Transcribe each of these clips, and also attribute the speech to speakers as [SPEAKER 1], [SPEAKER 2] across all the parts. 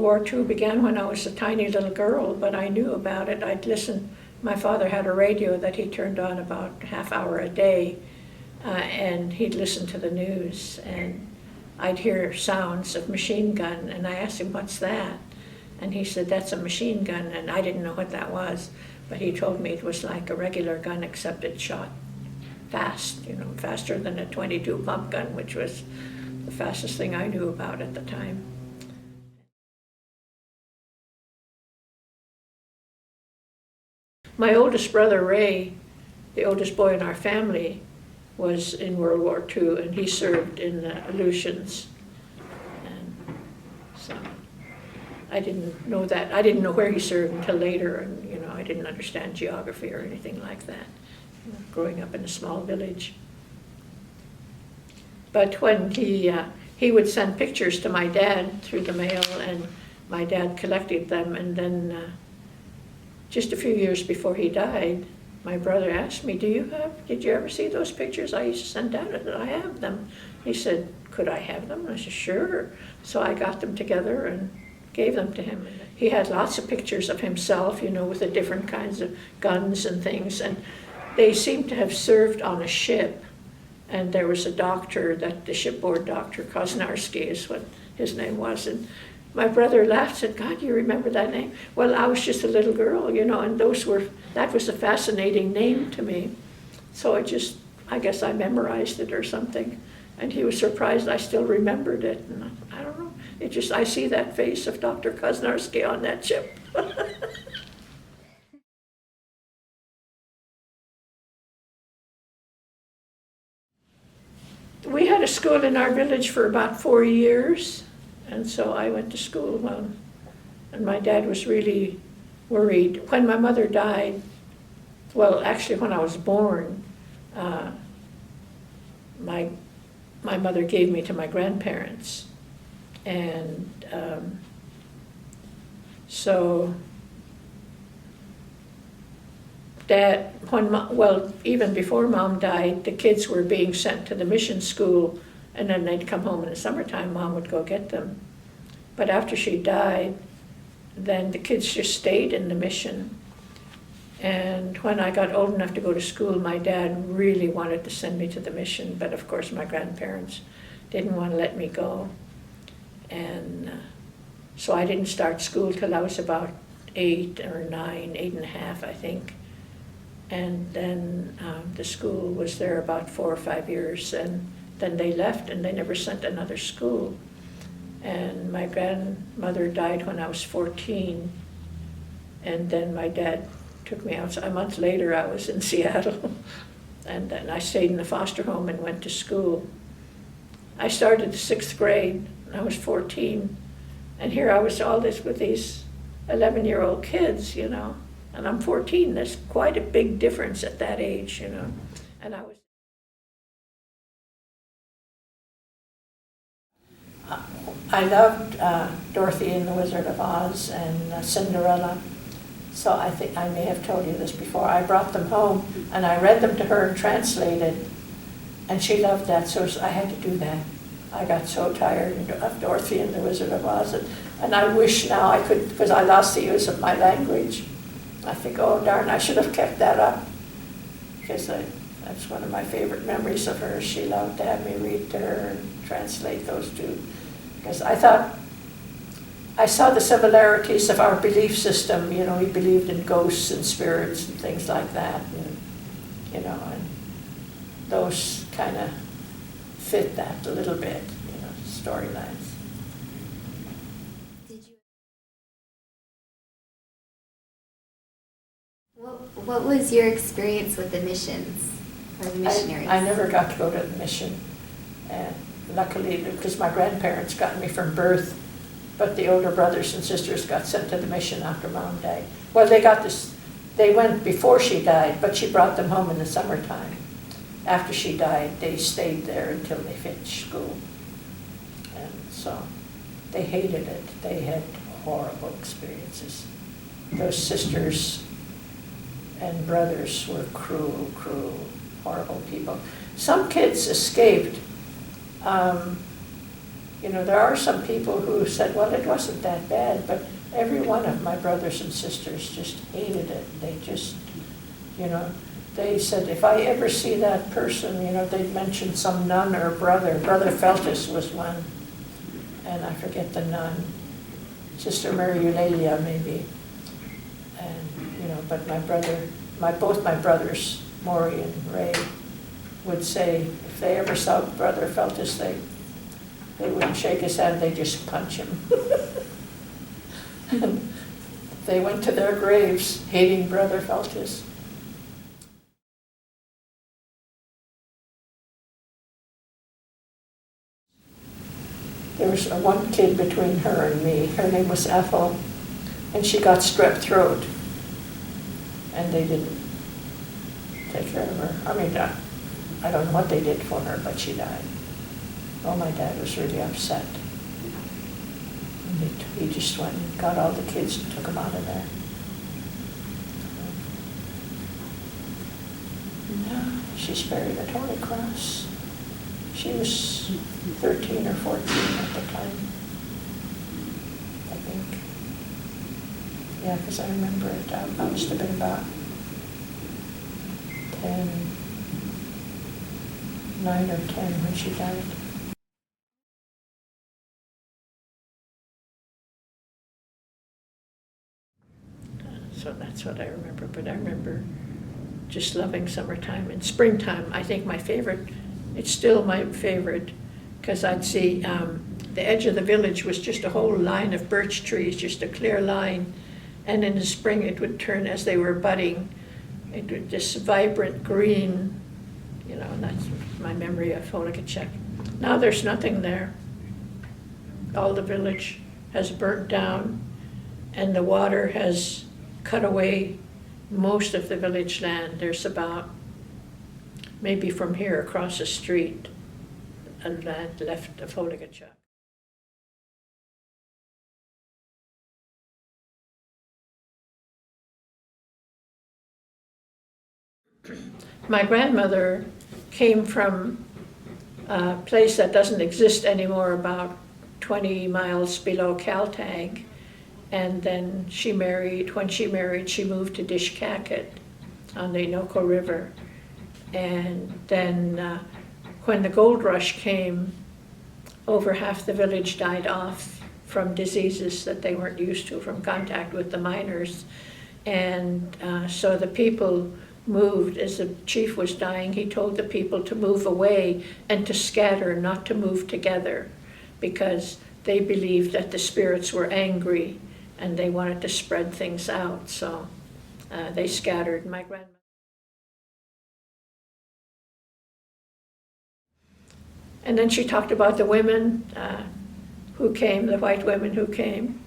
[SPEAKER 1] War II began when I was a tiny little girl, but I knew about it. I'd listen. My father had a radio that he turned on about a half hour a day, and he'd listen to the news, and I'd hear sounds of machine gun, and I asked him, "What's that?" And he said, "That's a machine gun," and I didn't know what that was, but he told me it was like a regular gun, except it shot fast, faster than a .22 pump gun, which was the fastest thing I knew about at the time. My oldest brother, Ray, the oldest boy in our family, was in World War II, and he served in the Aleutians. And so I didn't know that. I didn't know where he served until later, and I didn't understand geography or anything like that, growing up in a small village. But when he would send pictures to my dad through the mail, and my dad collected them, and then just a few years before he died, my brother asked me, did you ever see those pictures I used to send down? I said, I have them. He said, could I have them? I said, sure. So I got them together and gave them to him. He had lots of pictures of himself, with the different kinds of guns and things, and they seemed to have served on a ship. And there was a doctor, the shipboard doctor, Koznarski is what his name was, and my brother laughed and said, God, you remember that name? Well, I was just a little girl, and that was a fascinating name to me. So I guess I memorized it or something. And he was surprised I still remembered it. And I don't know, I see that face of Dr. Koznarski on that ship. We had a school in our village for about 4 years. And so I went to school, and my dad was really worried. When my mother died, well, actually when I was born, my mother gave me to my grandparents. And so Dad, even before Mom died, the kids were being sent to the mission school, and then they'd come home in the summertime. Mom would go get them. But after she died, then the kids just stayed in the mission. And when I got old enough to go to school, my dad really wanted to send me to the mission, but of course my grandparents didn't want to let me go. And so I didn't start school till I was about 8 or 9, 8.5, I think. And then the school was there about 4 or 5 years, and then they left, and they never sent another school. And my grandmother died when I was 14, and then my dad took me out. So a month later, I was in Seattle, and then I stayed in the foster home and went to school. I started the 6th grade, and I was 14, and here I was with these 11-year-old kids, and I'm 14. There's quite a big difference at that age, and I loved Dorothy and the Wizard of Oz and Cinderella. So I think I may have told you this before. I brought them home and I read them to her and translated, and she loved that, so I had to do that. I got so tired of Dorothy and the Wizard of Oz, and I wish now I could, because I lost the use of my language. I think, oh darn, I should have kept that up, because that's one of my favorite memories of her. She loved to have me read to her and translate those two. Because I thought, I saw the similarities of our belief system. We believed in ghosts and spirits and things like that, and those kind of fit that a little bit, storylines.
[SPEAKER 2] What was your experience with the missions or the missionaries?
[SPEAKER 1] I never got to go to the mission, and luckily, because my grandparents got me from birth, but the older brothers and sisters got sent to the mission after Mom died. Well, they went before she died, but she brought them home in the summertime. After she died, they stayed there until they finished school. And so they hated it. They had horrible experiences. Those sisters and brothers were cruel, horrible people. Some kids escaped. you know, there are some people who said, well, it wasn't that bad, but every one of my brothers and sisters just hated it. They just, you know, they said, if I ever see that person, you know, they'd mention some nun or brother. Brother Feltus was one, and I forget the nun. Sister Mary Eulalia, maybe. And, you know, but both my brothers, Maury and Ray, would say if they ever saw Brother Feltus, they wouldn't shake his hand, they just punch him. And they went to their graves hating Brother Feltus. There was one kid between her and me. Her name was Ethel, and she got strep throat, and they didn't take care of her. I mean, I don't know what they did for her, but she died. Oh, my dad was really upset. And he just went and got all the kids and took them out of there. No, she's buried at Holy Cross. She was 13 or 14 at the time, I think. Yeah, because I remember it. I must have been about 9 or 10 when she died. So that's what I remember. But I remember just loving summertime and springtime. I think my favorite, it's still my favorite, because I'd see the edge of the village was just a whole line of birch trees, just a clear line. And in the spring it would turn, as they were budding, it would just vibrant green, you know, and that's my memory of Holikachuk. Now there's nothing there. All the village has burnt down, and the water has cut away most of the village land. There's about, maybe from here across the street, a land left of Holikachuk. My grandmother came from a place that doesn't exist anymore, about 20 miles below Caltag. And then she married, when she married, she moved to Dishkakit on the Inoko River. And then when the gold rush came, over half the village died off from diseases that they weren't used to, from contact with the miners. And so the people moved. As the chief was dying, he told the people to move away and to scatter, not to move together, because they believed that the spirits were angry and they wanted to spread things out. So they scattered. My grandmother. And then she talked about the women who came, the white women who came,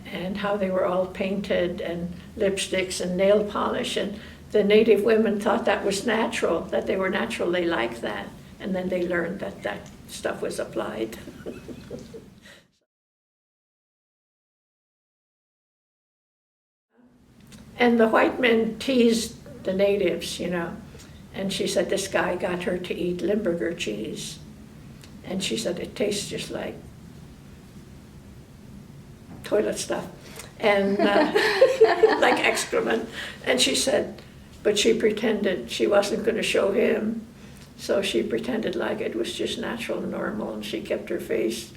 [SPEAKER 1] and how they were all painted and lipsticks and nail polish. And the native women thought that was natural, that they were natural, they liked that. And then they learned that that stuff was applied. And the white men teased the natives, you know. And she said this guy got her to eat Limburger cheese. And she said it tastes just like toilet stuff, and like excrement. And she said, but she pretended she wasn't going to show him. So she pretended like it was just natural and normal, and she kept her face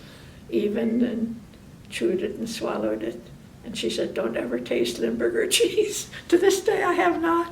[SPEAKER 1] even and chewed it and swallowed it. And she said, don't ever taste Limburger cheese. To this day, I have not.